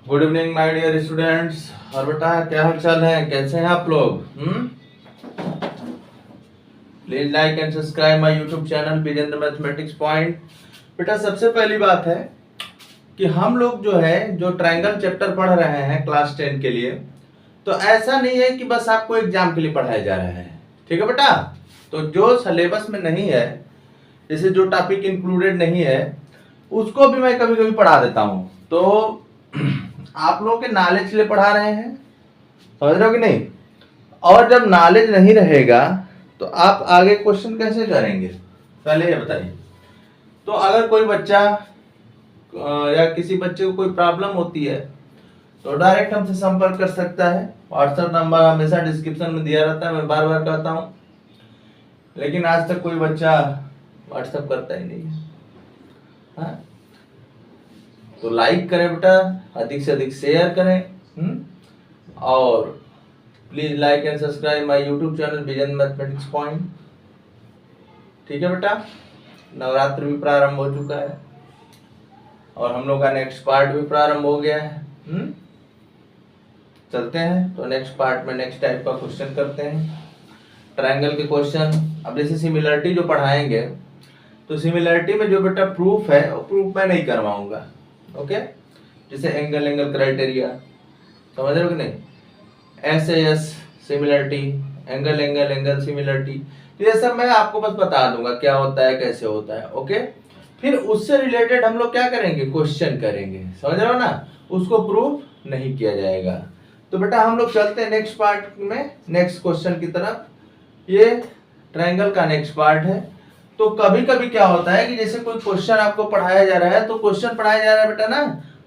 Good evening my dear students. और बेटा क्या हाल चाल है, कैसे हैं आप लोग? Please like and subscribe my YouTube channel Vijendra mathematics point. बेटा सबसे पहली बात है कि हम लोग जो है जो ट्रायंगल चैप्टर पढ़ रहे हैं क्लास 10 के लिए, तो ऐसा नहीं है कि बस आपको एग्जाम के लिए पढ़ाया जा रहा है। ठीक है बेटा, तो जो सिलेबस में नहीं है, जैसे जो टॉपिक इंक्लूडेड नहीं है, उसको भी मैं कभी कभी पढ़ा देता हूँ। तो आप लोगों के नॉलेज के लिए पढ़ा रहे हैं, समझ रहे हो कि नहीं? और जब नॉलेज नहीं रहेगा तो आप आगे क्वेश्चन कैसे करेंगे, पहले ये बताइए। तो अगर कोई बच्चा या किसी बच्चे को कोई प्रॉब्लम होती है तो डायरेक्ट हमसे संपर्क कर सकता है। व्हाट्सएप नंबर हमेशा डिस्क्रिप्शन में दिया रहता है, मैं बार बार कहता हूँ, लेकिन आज तक कोई बच्चा व्हाट्सएप करता ही नहीं है। हाँ? तो लाइक करें बेटा, अधिक से अधिक शेयर करें। और please like and subscribe my YouTube channel Vijendra mathematics point. ठीक है बेटा, नवरात्र भी प्रारंभ हो चुका है और हम लोग का नेक्स्ट पार्ट भी प्रारंभ हो गया है। चलते हैं तो नेक्स्ट पार्ट में नेक्स्ट टाइप का क्वेश्चन करते हैं, ट्रायंगल के क्वेश्चन। अब जैसे सिमिलरिटी जो पढ़ाएंगे, तो सिमिलरिटी में जो बेटा प्रूफ है वो प्रूफ मैं नहीं करवाऊंगा। ओके, जैसे एंगल एंगल क्राइटेरिया, समझ रहे हो कि नहीं? S similarity, angle angle angle similarity, तो ये सब मैं आपको बस बता दूंगा क्या होता है, कैसे होता है। ओके, फिर उससे रिलेटेड हम लोग क्या करेंगे, क्वेश्चन करेंगे, समझ रहे हो ना? उसको प्रूफ नहीं किया जाएगा। तो बेटा हम लोग चलते हैं नेक्स्ट पार्ट में, नेक्स्ट क्वेश्चन की तरफ। ये ट्रायंगल का नेक्स्ट पार्ट है। तो कभी कभी क्या होता है कि जैसे कोई क्वेश्चन आपको पढ़ाया जा रहा है, तो क्वेश्चन पढ़ाया जा रहा है बेटा ना,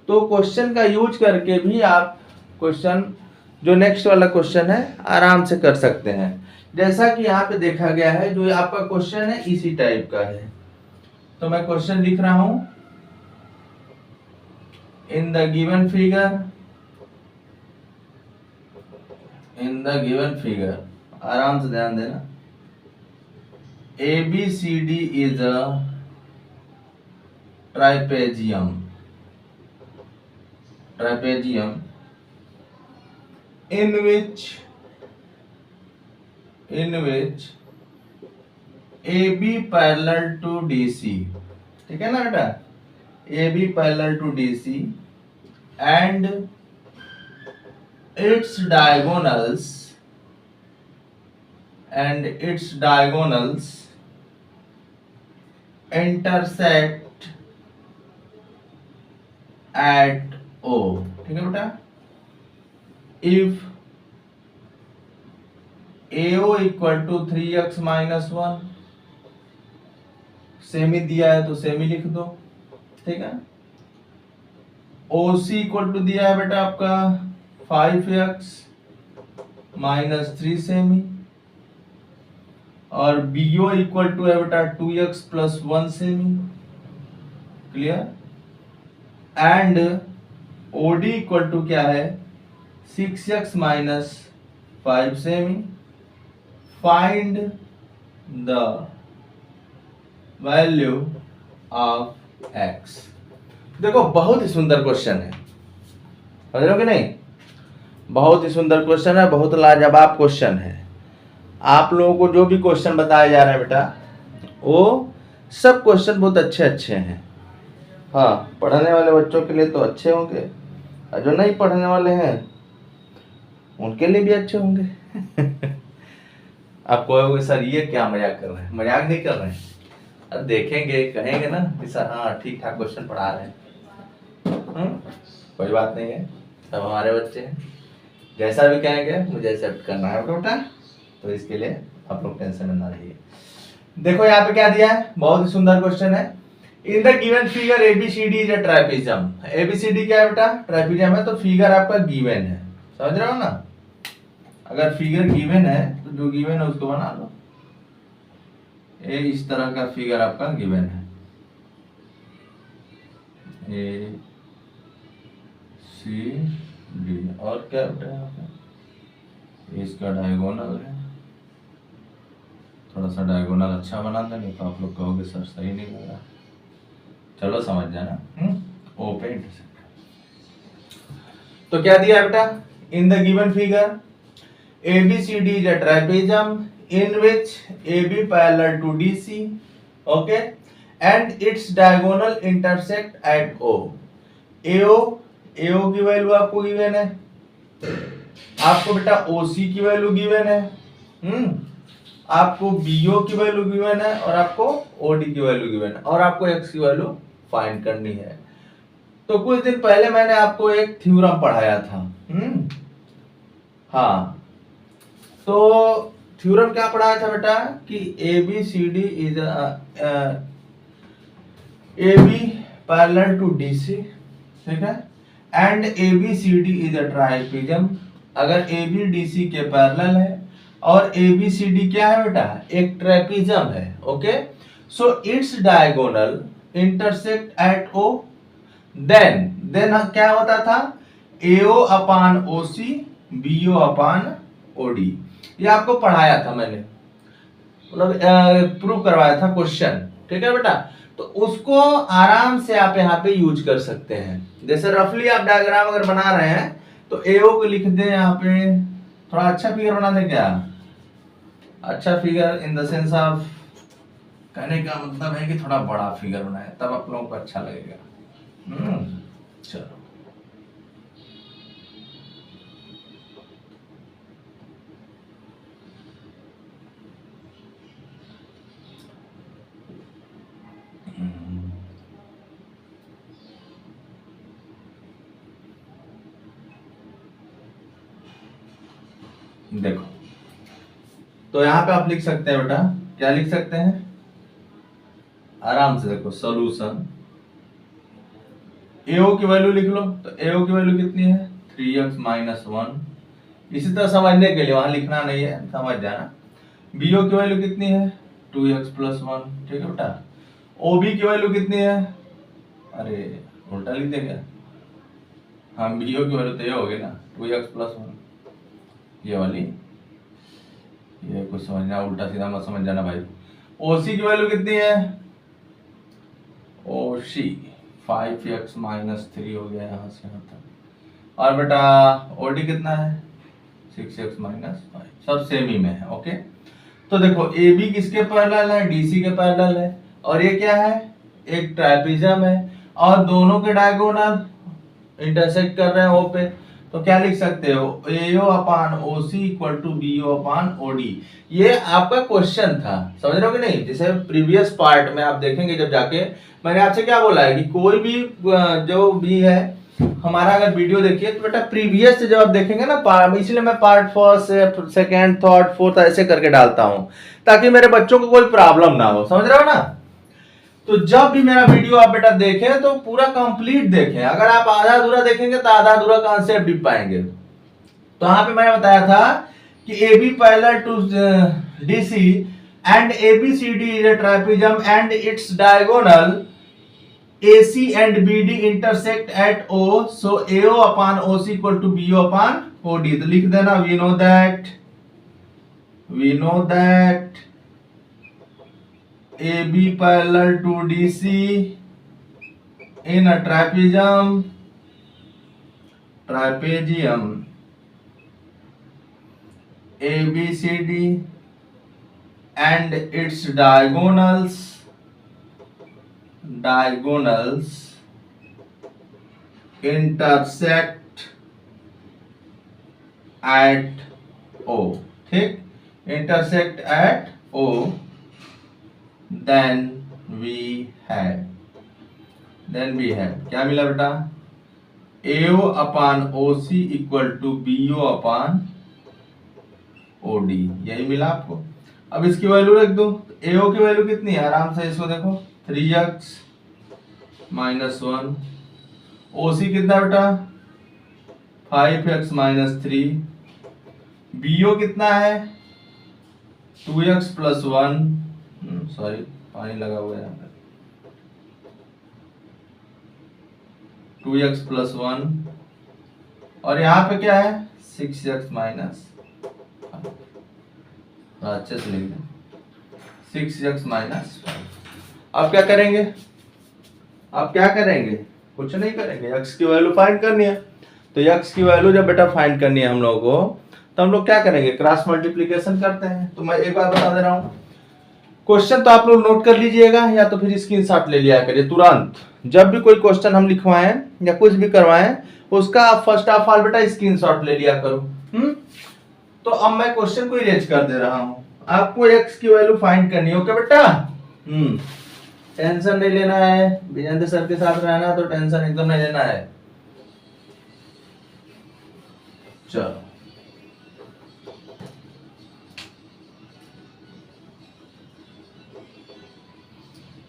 तो क्वेश्चन का यूज करके भी आप क्वेश्चन जो नेक्स्ट वाला क्वेश्चन है आराम से कर सकते हैं। जैसा कि यहाँ पे देखा गया है, जो आपका क्वेश्चन है इसी टाइप का है। तो मैं क्वेश्चन लिख रहा हूं, इन द गिवन फिगर, आराम से ध्यान देना। ABCD is a trapezium in which AB parallel to DC, ठीक है ना बेटा? AB parallel to DC and its diagonals intersect at O। ठीक है बेटा? If AO equal to 3x minus 1, semi दिया है तो सेमी लिख दो, ठीक है? OC इक्वल टू दिया है बेटा आपका 5x माइनस 3 सेमी, और BO इक्वल टू है बेटा 2x प्लस 1 सेमी। Clear? And OD equal to क्या है, 6x माइनस 5 सेमी। Find the value of x। देखो बहुत ही सुंदर क्वेश्चन है, समझ रहे हो कि नहीं? बहुत ही सुंदर क्वेश्चन है, बहुत लाजवाब क्वेश्चन है। आप लोगों को जो भी क्वेश्चन बताया जा रहा है बेटा, वो सब क्वेश्चन बहुत अच्छे अच्छे हैं। हाँ, पढ़ने वाले बच्चों के लिए तो अच्छे होंगे, और जो नहीं पढ़ने वाले हैं उनके लिए भी अच्छे होंगे। आप कहोगे सर ये क्या मजाक कर रहे हैं? मजाक नहीं कर रहे हैं, अब देखेंगे कहेंगे ना कि सर हाँ ठीक ठाक क्वेश्चन पढ़ा रहे हैं। कोई बात नहीं है, सब हमारे बच्चे हैं, जैसा भी कहेंगे मुझे एक्सेप्ट करना है बेटा। तो इसके लिए आप लोग टेंशन में ना रहिए। देखो यहाँ पे क्या दिया है, बहुत ही सुंदर क्वेश्चन है। In the given figure ABCD is a trapezium. ABCD क्या है बेटा? ट्रापेजियम है। तो फिगर आपका गिवन है, समझ रहे हो ना? अगर फिगर गिवन है तो जो गिवन है उसको बना लो। ये इस तरह का फिगर आपका गिवन है, ACD, और क्या बेटा यहाँ पे इसका डायगोनल है। थोड़ा सा डायगोनल अच्छा बना दे, नहीं तो आप लोग कहोगे सर सही नहीं लग रहा। चलो समझ जाना। ओ पे इंटरसेक्ट। तो क्या दिया बेटा, in the given figure ABCD is a trapezium in which AB parallel to DC, okay, and its diagonal intersect at O. AO की वैल्यू आपको गिवन है, आपको बेटा OC की वैल्यू गिवन है, आपको BO की वैल्यू गिवन है और आपको OD की वैल्यू गिवन है और आपको X की वैल्यू फाइंड करनी है। तो कुछ दिन पहले मैंने आपको एक थ्योरम पढ़ाया था। हाँ, तो थ्योरम क्या पढ़ाया था बेटा कि ABCD is AB parallel to DC, ठीक है, and ABCD is a trapezium. अगर AB DC के पैरेलल है और ABCD क्या है बेटा, एक ट्राइपेजियम है, okay, so its diagonal intersect at O, then क्या होता था, AO upon OC BO upon OD। ये आपको पढ़ाया था मैंने, मतलब प्रूव करवाया था क्वेश्चन, ठीक है बेटा। तो उसको आराम से आप यहाँ पे यूज कर सकते हैं। जैसे रफली आप डायग्राम अगर बना रहे हैं तो AO को लिख दें यहाँ पे, थोड़ा अच्छा फिगर बना दें क्या, अच्छा figure in the sense of, कहने का मतलब है कि थोड़ा बड़ा फिगर बनाए तब आप लोगों को अच्छा लगेगा। चलो, देखो, तो यहां पे आप लिख सकते हैं बेटा, क्या लिख सकते हैं, आराम से देखो, सॉल्यूशन AO की वैल्यू लिख लो। तो AO की वैल्यू कितनी है, 3x माइनस 1। इसी तरह समझने के लिए वहां लिखना नहीं है, समझ जाना। BO की वैल्यू कितनी है, 2x प्लस 1, ठीक है बेटा। OB की वैल्यू कितनी है, अरे उल्टा लिख दे क्या, हाँ BO की वैल्यू तो ये होगी ना, 2x प्लस 1, ये वाली, ये कुछ समझना, उल्टा सीधा मत समझ जाना भाई। OC की वैल्यू कितनी है, OC 5x माइनस 3 हो गया यहाँ से यहाँ तक। और बेटा OD कितना है, 6x माइनस 5, सब सेम ही में है, ओके। तो देखो AB किसके पैरेलल है, DC के पैरेलल है, और ये क्या है, एक ट्राइपेजियम है, और दोनों के डायगोनल इंटरसेक्ट कर रहे हैं O पे। तो क्या लिख सकते हो, AO upon OC equal to BO upon OD। ये आपका क्वेश्चन था, समझ रहे हो कि नहीं। जैसे प्रीवियस पार्ट में आप देखेंगे जब जाके, मैंने आपसे क्या बोला है कि कोई भी जो भी है हमारा अगर वीडियो देखिए तो बेटा प्रीवियस से जब आप देखेंगे ना, इसलिए मैं part first second third fourth ऐसे करके डालता हूं ताकि मेरे बच्चों को कोई प्रॉब्लम ना हो, समझ रहे हो ना। तो जब भी मेरा वीडियो आप बेटा देखें तो पूरा कंप्लीट देखें। अगर आप आधा अधूरा देखेंगे तो आधा अधूरा कॉन्सेप्ट भी पाएंगे। तो यहां पे मैंने बताया था कि AB parallel to DC and ABCD is a trapezium and its diagonal AC and BD intersect at O, so AO upon OC equal to BO upon OD। तो लिख देना, we know that AB parallel to DC in a trapezium ABCD and its diagonals intersect at O, ठीक, intersect at O, then we have क्या मिला बेटा, AO upon OC equal to BO upon OD, यही मिला आपको। अब इसकी value रख दो। AO की वैल्यू कितनी है, आराम से इसको देखो, 3x माइनस 1। OC कितना बेटा, 5x माइनस 3। BO कितना है, 2x प्लस 1, सॉरी पानी लगा हुआ है यहाँ पे, 2x प्लस 1, और यहाँ पे क्या है, 6x माइनस, अच्छे से लिख दें, 6x माइनस। अब क्या करेंगे, कुछ नहीं करेंगे, x की वैल्यू फाइंड करनी है। तो x की वैल्यू जब बेटा फाइंड करनी है हम लोगों को, तो हम लोग क्या करेंगे, क्रॉस मल्टीप्लीकेशन करते हैं। तो मैं एक बार बता दे रहा हूँ, क्वेश्चन तो आप लोग नोट कर लीजिएगा या तो फिर स्क्रीनशॉट ले लिया करिए तुरंत। जब भी कोई क्वेश्चन हम लिखवाएं या कुछ भी करवाएं, उसका आप फर्स्ट ऑफ ऑल बेटा स्क्रीनशॉट ले लिया करो। तो अब मैं क्वेश्चन को इरेज कर दे रहा हूँ, आपको x की वैल्यू फाइंड करनी है। ओके बेटा, टेंशन नहीं लेना है, विजेंद्र सर के साथ रहना, तो टेंशन एकदम नहीं लेना है। चलो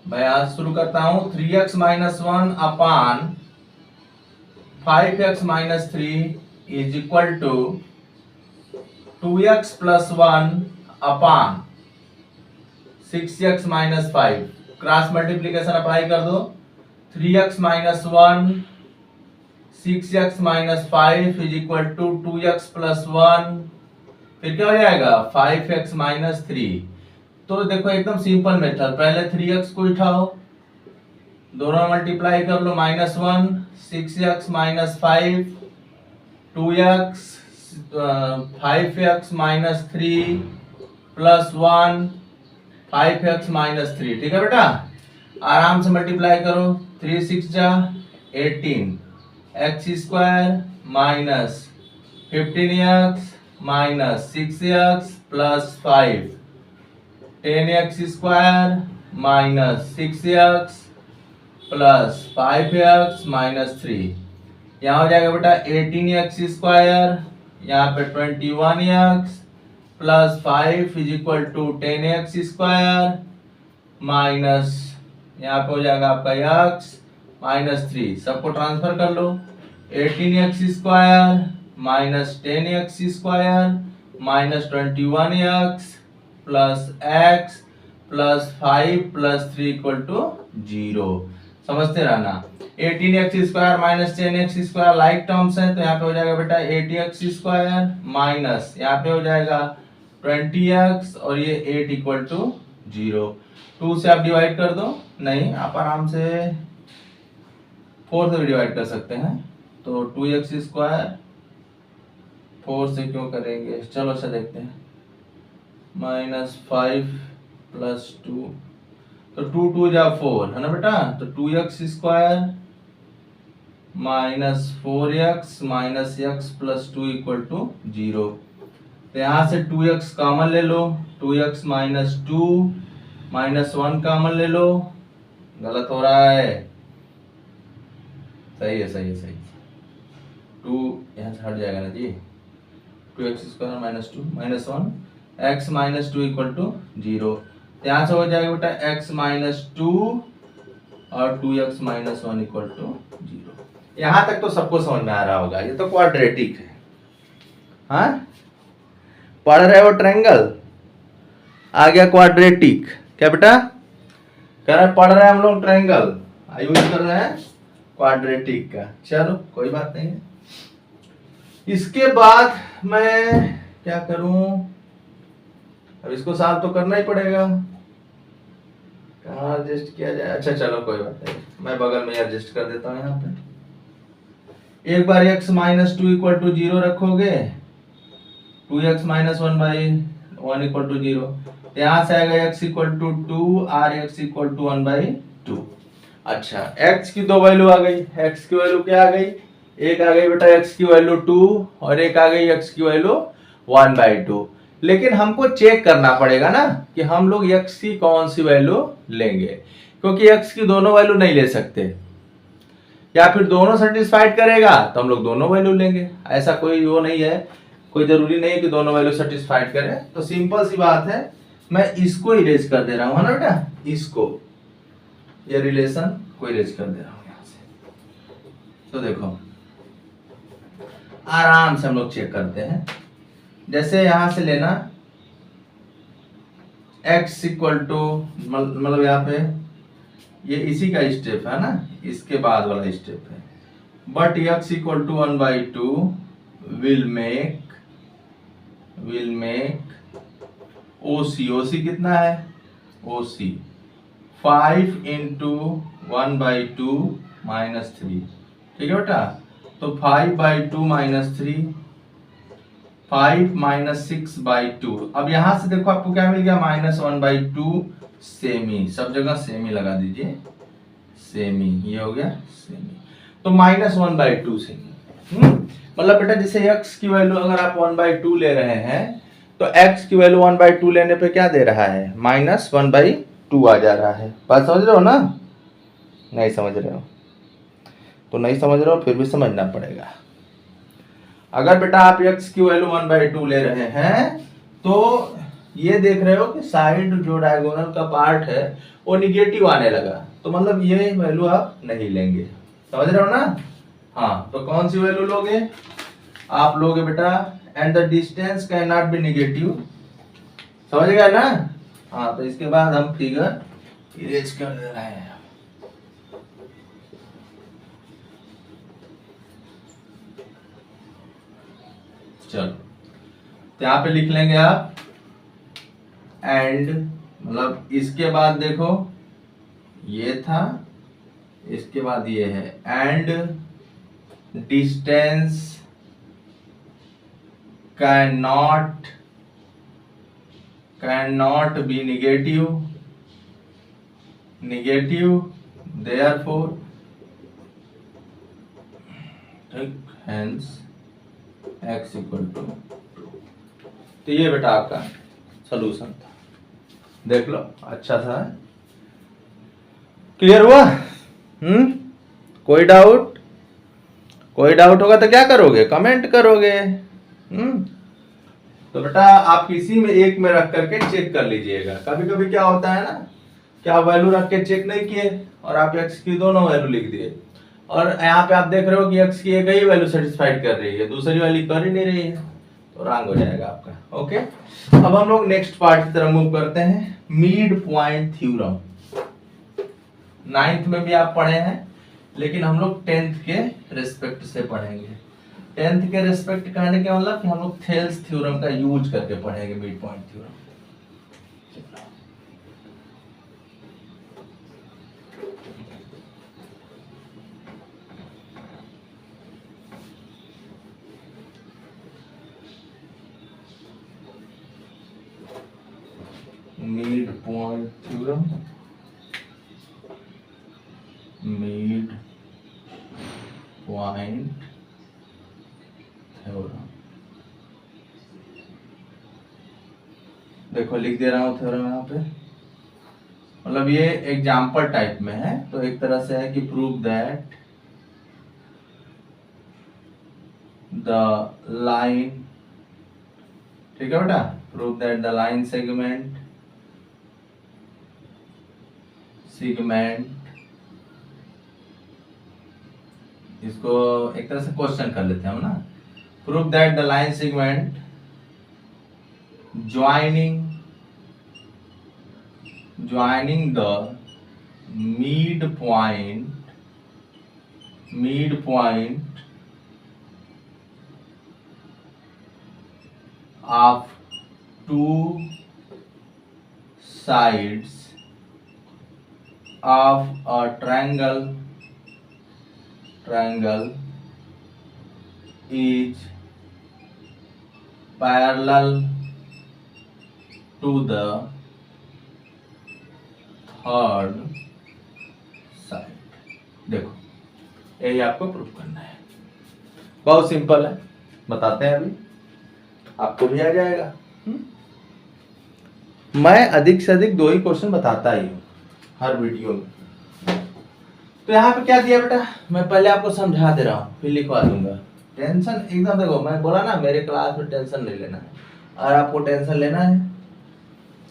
मैं आज शुरू करता हूं। 3x minus 1 upon 5x minus 3 is equal to 2x plus 1 upon 6x minus 5। Cross multiplication apply कर दो। 3x minus 1 6x minus 5 is equal to 2x plus 1, फिर क्या हो जाएगा 5x माइनस 3। तो देखो एकदम सिंपल मेथड, पहले 3x को उठाओ, दोनों मल्टीप्लाई कर लो, minus 1 6x minus 5 2x 5x minus 3 plus 1 5x minus 3। ठीक है बेटा, आराम से मल्टीप्लाई करो। 3 6 जा 18 x square minus 15x minus 6x plus 5 10x square minus 6x plus 5x minus 3। यहाँ हो जाएगा बेटा 18x स्क्वायर, यहाँ पे 21x plus 5 is equal to 10x square minus, यहाँ पे हो जाएगा आपका x माइनस 3। सबको ट्रांसफर कर लो। 18x square minus 10x square minus 21x plus x plus 5 plus 3 equal to 0। समझते रहना। 18x square minus 10x square like terms है, तो यहाँ पे हो जाएगा बेटा 80x स्क्वायर माइनस, यहाँ पे हो जाएगा 20x और ये 8 इक्वल टू 0। 2 से आप डिवाइड कर दो, नहीं आप आराम से 4 से भी डिवाइड कर सकते हैं। तो 2x स्क्वायर 4 से क्यों करेंगे, चलो अच्छा देखते हैं। माइनस 5 प्लस 2, तो 2 2 जा 4 है ना बेटा, तो 2x square minus 4x minus x plus 2 equal to 0। तो यहाँ से 2x कॉमन ले लो, 2x माइनस 2 माइनस 1 कॉमन ले लो। गलत हो रहा है, सही है सही है सही। 2 यहाँ से हट जाएगा ना जी, 2x square minus 2 minus 1 x minus 2 equal to 0। यहाँ से हो जाएगा बेटा x माइनस 2 और 2x माइनस 1 इक्वल टू 0। यहाँ तक तो सबको समझ में आ रहा होगा, ये तो क्वाड्रेटिक है। हाँ, पढ़ रहे हो ट्रायंगल, आ गया क्वाड्रेटिक। क्या बेटा कह रहे पढ़ रहे हैं हम लोग ट्रायंगल, यूज कर रहे हैं क्वाड्रेटिक का। चलो कोई बात नहीं है। इसके बाद मैं क्या करूं, अब इसको सॉल्व तो करना ही पड़ेगा। कहाँ एडजस्ट किया जाए, अच्छा चलो कोई बात नहीं, मैं बगल में एडजस्ट कर देता हूँ। यहाँ पे एक बार x माइनस 2 इक्वल टू 0 रखोगे, 2x minus 1 by 1 equal to 0। यहाँ से आएगा x इक्वल टू 2 और x इक्वल टू 1 बाई 2। अच्छा x की दो वैल्यू आ गई, x की वैल्यू क्या आ गई, एक आ गई बेटा x की वैल्यू 2 और एक आ गई x की वैल्यू 1 बाई 2। लेकिन हमको चेक करना पड़ेगा ना कि हम लोग x की कौन सी वैल्यू लेंगे, क्योंकि x की दोनों वैल्यू नहीं ले सकते, या फिर दोनों सेटिस्फाइड करेगा तो हम लोग दोनों वैल्यू लेंगे। ऐसा कोई वो नहीं है, कोई जरूरी नहीं है कि दोनों वैल्यू सेटिस्फाइड करे। तो सिंपल सी बात है, मैं इसको इरेज कर दे रहा हूं, है ना बेटा, इसको ये रिलेशन को इरेज कर दे रहा हूं यहां से। तो देखो आराम से हम लोग चेक करते हैं। जैसे यहां से लेना x इक्वल टू, मतलब यहाँ पे ये इसी का स्टेप है ना, इसके बाद वाला स्टेप है। But x equal to 1 by 2 will make OC कितना है, OC 5 इंटू 1 बाई 2 माइनस 3। ठीक है बेटा, तो 5/2 माइनस 3, 5 माइनस 6/2। अब यहां से देखो आपको क्या मिल गया, -1/2 सेमी, सब जगह सेमी लगा दीजिए, सेमी, ये हो गया सेमी, तो -1/2 सेमी। मतलब बेटा जैसे x की वैल्यू अगर आप 1/2 ले रहे हैं तो x की वैल्यू 1/2 लेने पे क्या दे रहा है, -1/2 आ जा रहा है। बात समझ रहे हो ना? नहीं समझ रहे हो तो नहीं समझ रहे हो, फिर भी समझना पड़ेगा। अगर बेटा आप x की वैल्यू 1/2 ले रहे हैं तो ये देख रहे हो कि साइड जो डायगोनल का पार्ट है वो निगेटिव आने लगा, तो मतलब ये वैल्यू आप नहीं लेंगे। समझ रहे हो ना? हाँ, तो कौन सी वैल्यू लोगे? आप लोगे बेटा and the distance can not be negative. समझ गया ना? हाँ, तो इसके बाद हम फिगर इरेज कर दे रहे हैं। चलो, तो यहाँ पे लिख लेंगे आप एंड, मतलब इसके बाद देखो ये था, इसके बाद ये है, and distance cannot be negative, therefore hence x equal to 2। तो ये बेटा आपका सॉल्यूशन था, देख लो, अच्छा सा है। क्लियर हुआ? कोई डाउट? कोई डाउट होगा तो क्या करोगे, कमेंट करोगे। तो बेटा आप किसी में एक में रख करके चेक कर लीजिएगा। कभी कभी क्या होता है ना कि आप वैल्यू रख के चेक नहीं किए और आप x की दोनों वैल्यू लिख दिए, और यहाँ पे आप देख रहे हो कि x की एक ही वैल्यू सेटिस्फाइड कर रही है, दूसरी वाली कर ही नहीं रही है, तो रॉन्ग हो जाएगा आपका। ओके, अब हम लोग नेक्स्ट पार्ट की तरफ मूव करते हैं, मिड पॉइंट थ्योरम। 9th में भी आप पढ़े हैं, लेकिन हम लोग 10th के रिस्पेक्ट से पढ़ेंगे। 10th के रिस्पेक्ट कहने के मतलब कि हम लोग थेल्स थ्योरम का यूज करके पढ़ेंगे mid point theorem. Mid point theorem, mid point theorem, देखो लिख दे रहा हूं थ्योरम यहाँ पे, मतलब ये एग्जाम्पल टाइप में है, तो एक तरह से है कि प्रूव दैट द लाइन, ठीक है बेटा, prove that the line segment इसको एक तरह से क्वेश्चन कर लेते हैं हम ना, prove that the line segment joining the mid point of two sides of a triangle is parallel to the third side। देखो यही आपको प्रूफ करना है, बहुत सिंपल है, बताते हैं अभी, आपको भी आ जाएगा। मैं अधिक से अधिक 2 ही क्वेश्चन बताता ही हूँ हर वीडियो में। तो यहाँ पे क्या दिया बेटा, मैं पहले आपको समझा दे रहा हूँ फिर लिखवा दूंगा। टेंशन एकदम, देखो मैं बोला ना मेरे क्लास में टेंशन नहीं लेना है, और आपको टेंशन लेना है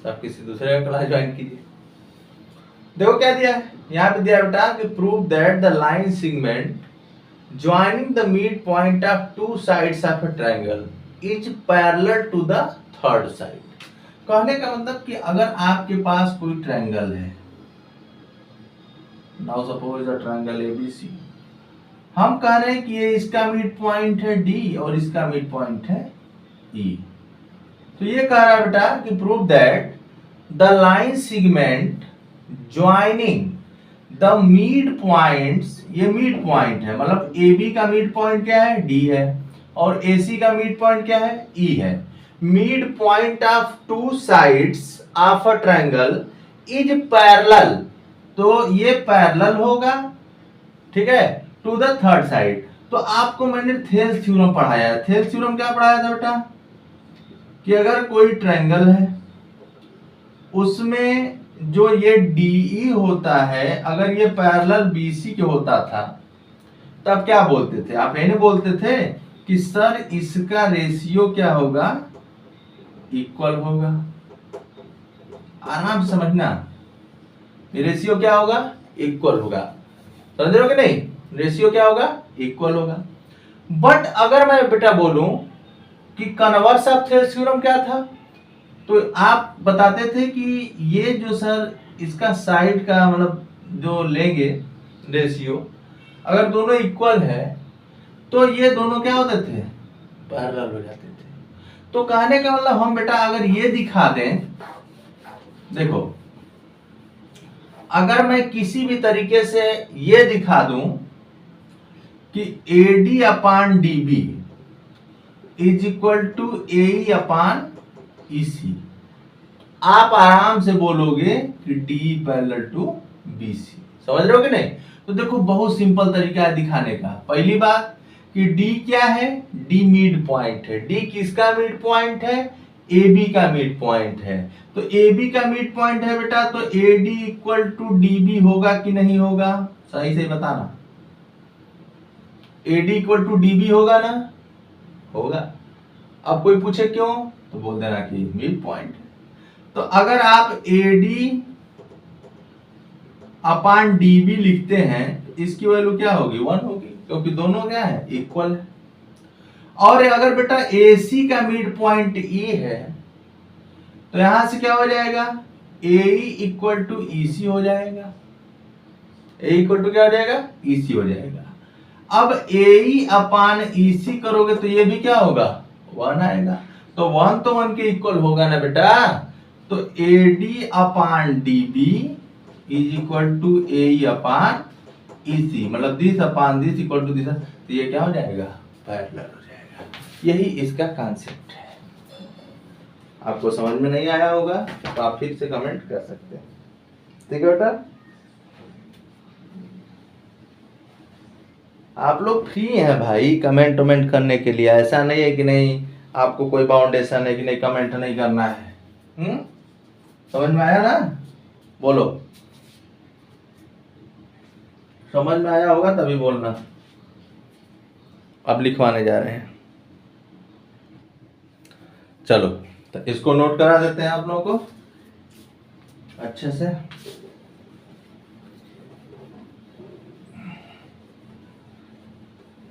तो आप किसी दूसरे का क्लास ज्वाइन कीजिए। देखो क्या दिया है यहाँ पे, दिया बेटा कि prove that the line segment joining the mid point of two sides of a triangle is parallel to the third side. कहने का मतलब कि अगर आपके पास कोई ट्रायंगल है, now suppose a triangle ABC, हम कह रहे हैं कि ये इसका मिड पॉइंट है D और इसका मिड पॉइंट है E, तो ये कह रहा है बेटा कि prove that the line segment joining the mid points, ये मिड पॉइंट है, मतलब ए बी का मिड पॉइंट क्या है, डी है, और ए सी का मिड पॉइंट क्या है, ई है। Mid point of two sides of a triangle is parallel, तो ये पैरेलल होगा, ठीक है, टू द थर्ड साइड। तो आपको मैंने थेल्स थ्योरम पढ़ाया है। थेल्स थ्योरम क्या पढ़ाया था बेटा, कि अगर कोई ट्रायंगल है उसमें जो ये DE होता है, अगर ये पैरेलल BC के होता था, तब क्या बोलते थे आप, ये नहीं बोलते थे कि सर इसका रेशियो क्या होगा, इक्वल होगा। आराम से समझना, रेशियो क्या होगा, इक्वल होगा। समझ रहे हो कि नहीं, रेशियो क्या होगा, इक्वल होगा। बट अगर मैं बेटा बोलूं कि कन्वर्स ऑफ थेल्स थ्योरम क्या था, तो आप बताते थे कि ये जो सर इसका साइड का मतलब जो लेंगे रेशियो, अगर दोनों इक्वल है तो ये दोनों क्या होते थे, पैरेलल हो जाते थे। तो कहने का मतलब हम बेटा अगर ये दिखा दें, देखो अगर मैं किसी भी तरीके से ये दिखा दूं कि AD upon DB is equal to AE upon EC, आप आराम से बोलोगे कि D पैरेलल टू BC। समझ रहे हो कि नहीं। तो देखो बहुत सिंपल तरीका है दिखाने का। पहली बात कि D क्या है, D मिड पॉइंट है। D किसका मिड पॉइंट है, AB का मिड पॉइंट है। तो AB का मिड पॉइंट है बेटा, तो AD इक्वल टू DB होगा कि नहीं होगा, सही से बताना। AD इक्वल टू DB होगा ना, होगा। अब कोई पूछे क्यों, तो बोल देना कि मिड पॉइंट है। तो अगर आप AD अपान DB लिखते हैं, इसकी वैल्यू क्या होगी, 1 होगी, क्योंकि दोनों क्या है, इक्वल है। और अगर बेटा AC का मिड पॉइंट E है, तो यहां से क्या हो जाएगा, AE इक्वल टू EC हो जाएगा। AE इक्वल टू क्या हो जाएगा, EC हो जाएगा। अब AE अपान EC करोगे तो ये भी क्या होगा, 1 आएगा। तो 1 तो 1 के इक्वल होगा ना बेटा। तो AD upon DB is equal to AE upon EC, मतलब this upon this equal to this, तो ये क्या हो जाएगा, पैरेलल हो जाएगा। यही इसका कॉन्सेप्ट है। आपको समझ में नहीं आया होगा तो आप फिर से कमेंट कर सकते हैं, ठीक है बेटा। आप लोग फ्री हैं भाई कमेंट वमेंट करने के लिए, ऐसा नहीं है कि नहीं आपको कोई बाउंडेशन है कि नहीं कमेंट नहीं करना है। समझ में आया ना, बोलो समझ में आया होगा तभी बोलना। अब लिखवाने जा रहे हैं, चलो तो इसको नोट करा देते हैं आप लोगों को अच्छे से।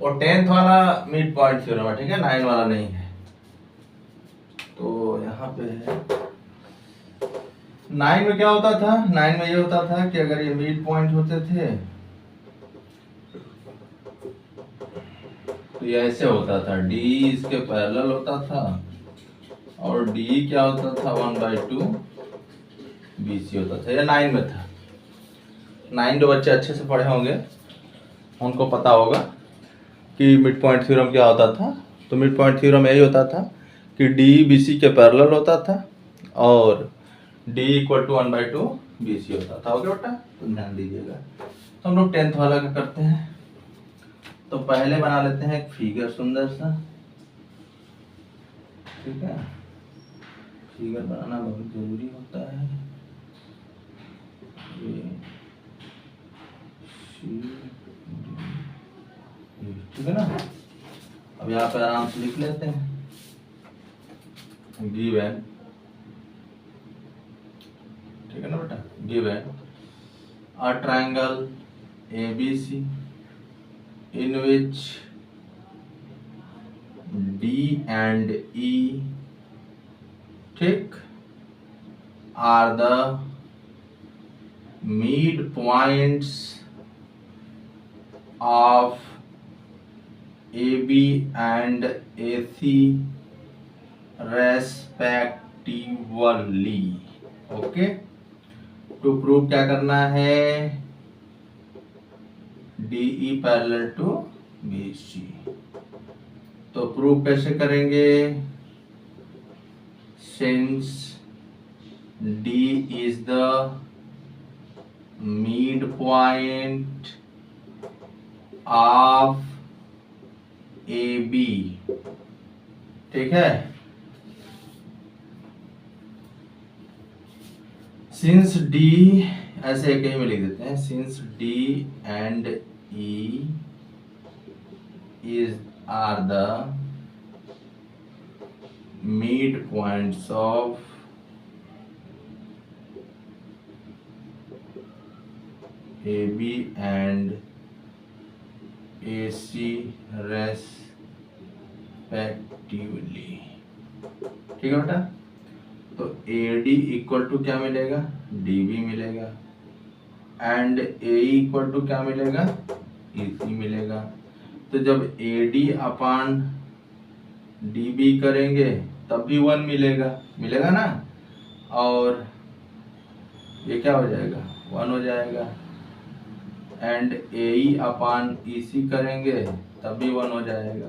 और 10th वाला मिड पॉइंट थ्योरम है, ठीक है, 9 वाला नहीं है। तो यहाँ पे है 9 में क्या होता था, 9 में ये होता था कि अगर ये मिड पॉइंट होते थे तो ये ऐसे होता था, D इसके पैरेलल होता था और D क्या होता था, 1/2 BC होता था। ये 9 में था। 9 जो बच्चे अच्छे से पढ़े होंगे उनको पता होगा कि मिड पॉइंट थ्योरम क्या होता था। तो मिड पॉइंट थ्योरम यही होता था कि D BC के पैरेलल होता था और D इक्वल टू 1/2 BC होता था। ओके बेटा, तो ध्यान दीजिएगा। तो हम लोग 10th वाला का करते हैं। तो पहले बना लेते हैं एक फिगर सुंदर सा, ठीक है। फिगर बनाना बहुत जरूरी होता है। ये ठीक है ना। अब यहाँ पे आराम से लिख लेते हैं, गिवन, ठीक है ना बेटा, given a triangle ABC in which D and E, ठीक, are the mid points of AB and AC respectively। Okay, to prove क्या करना है, DE पैरेलल टू BC। तो प्रूव कैसे करेंगे? Since D is the midpoint of AB, ठीक है। Since D, ऐसे एक ही में लिख देते हैं, since D and E are the midpoints of AB and AC respectively, ठीक है बेटा। तो AD इक्वल टू क्या मिलेगा? DB मिलेगा, एंड AE इक्वल टू क्या मिलेगा? EC मिलेगा। तो जब AD अपान DB करेंगे तब भी 1 मिलेगा ना, और ये क्या हो जाएगा? 1 हो जाएगा। एंड AE अपान EC करेंगे तब भी 1 हो जाएगा।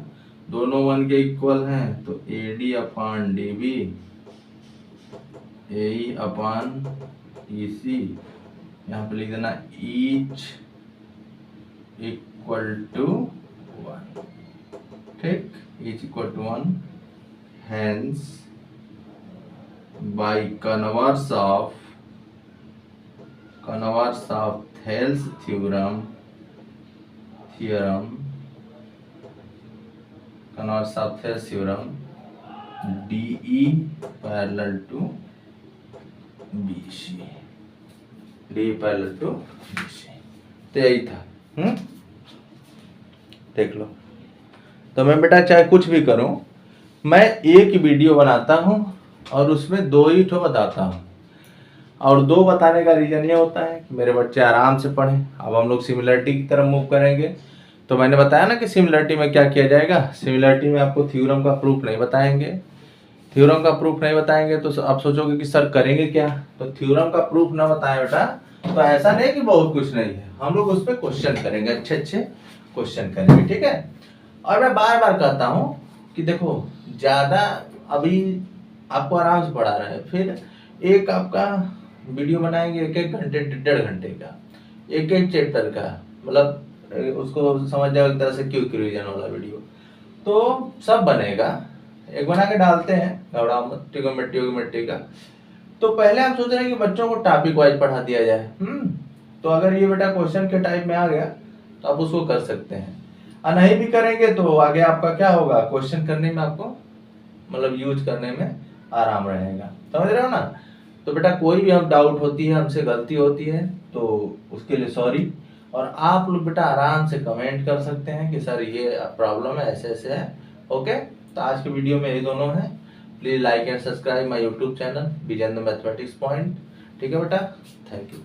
दोनों 1 के इक्वल हैं, तो AD upon DB, AE upon EC, यहाँ पे लिख देना ईच इक्वल टू 1, ठीक, each equal to 1। Hence by converse of Thales theorem, converse of Thales theorem, DE parallel to BC, DE parallel to BC। तो यही था। देख लो। तो मैं बेटा चाहे कुछ भी करूं, मैं एक वीडियो बनाता हूं और उसमें 2 ही ठो बताता हूं, और 2 बताने का रीजन ये होता है कि मेरे बच्चे आराम से पढ़ें। अब हम लोग सिमिलरिटी की तरफ मूव करेंगे। तो मैंने बताया ना कि सिमिलरिटी में क्या किया जाएगा। सिमिलरिटी में आपको थ्योरम का प्रूफ नहीं बताएंगे। थ्योरम का प्रूफ नहीं बताएंगे तो आप सोचोगे कि सर करेंगे क्या। तो थ्योरम का प्रूफ ना बताएं बेटा, तो ऐसा नहीं कि बहुत कुछ नहीं है, हम लोग उस पर क्वेश्चन करेंगे, अच्छे क्वेश्चन करेंगे, ठीक है। और मैं बार बार कहता हूँ कि देखो, ज़्यादा अभी आपको आराम से पढ़ा रहे हैं, फिर एक आपका वीडियो बनाएंगे 1-1 घंटे 1.5 घंटे का, एक चैप्टर का, मतलब उसको समझ जाओ एक तरह से क्विक रिवीजन वाला वीडियो। तो सब बनेगा, एक बना के डालते हैं गौड़ा ट्रिग्नोमेट्री का। तो पहले हम सोच रहे हैं कि बच्चों को टॉपिक वाइज पढ़ा दिया जाए। तो अगर ये बेटा क्वेश्चन के टाइप में आ गया तो आप उसको कर सकते हैं, और नहीं भी करेंगे तो आगे आपका क्या होगा, क्वेश्चन करने में आपको मतलब यूज करने में आराम रहेगा। समझ रहे हो ना। तो बेटा कोई भी हम डाउट होती है, हमसे गलती होती है, तो उसके लिए सॉरी। और आप लोग बेटा आराम से कमेंट कर सकते हैं कि सर ये प्रॉब्लम है, ऐसे ऐसे है। ओके, तो आज के वीडियो में ये दोनों है। Please like and subscribe my YouTube channel Vijendra mathematics point. ठीक है बेटा, थैंक यू।